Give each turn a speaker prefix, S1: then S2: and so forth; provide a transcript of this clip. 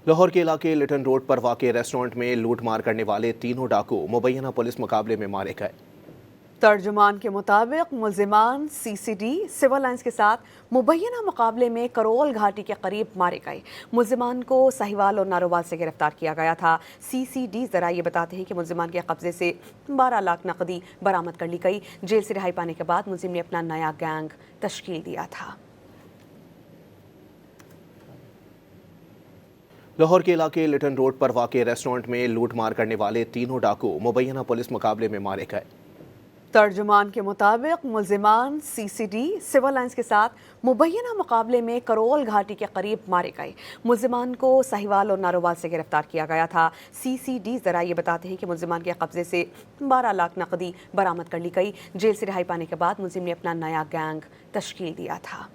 S1: लाहौर के इलाके लिटन रोड पर वाक़े रेस्टोरेंट में लूटमार करने वाले तीनों डाकू मुबैना पुलिस मुकाबले में मारे गए।
S2: तर्जुमान के मुताबिक मुल्जिमान सीसीडी सिविल लाइंस के साथ मुबैना मुकाबले में करोल घाटी के करीब मारे गए। मुल्जिमान को साहिवाल और नारोवाल से गिरफ्तार किया गया था। सीसीडी जरा ये बताते हैं कि मुल्जिमान के कब्जे से 12 लाख नकदी बरामद कर ली गई। जेल से रिहाई पाने के बाद मुल्जिम ने अपना नया गैंग तश्कील दिया था।
S1: लाहौर के इलाके लिटन रोड पर वाक़े रेस्टोरेंट में लूटमार करने वाले तीनों डाकू मुबैना पुलिस मुकाबले में मारे गए।
S2: तर्जुमान के मुताबिक मुल्जिमान सीसीडी सिविल लाइंस के साथ मुबैना मुकाबले में करोल घाटी के करीब मारे गए। मुल्जिमान को साहिवाल और नारोवाल से गिरफ्तार किया गया था। सीसीडी जरा ये बताते हैं कि मुल्जिमान के कब्जे से 12 लाख नकदी बरामद कर ली गई। जेल से रिहाई पाने के बाद मुल्जिम ने अपना नया गैंग तश्कील दिया था।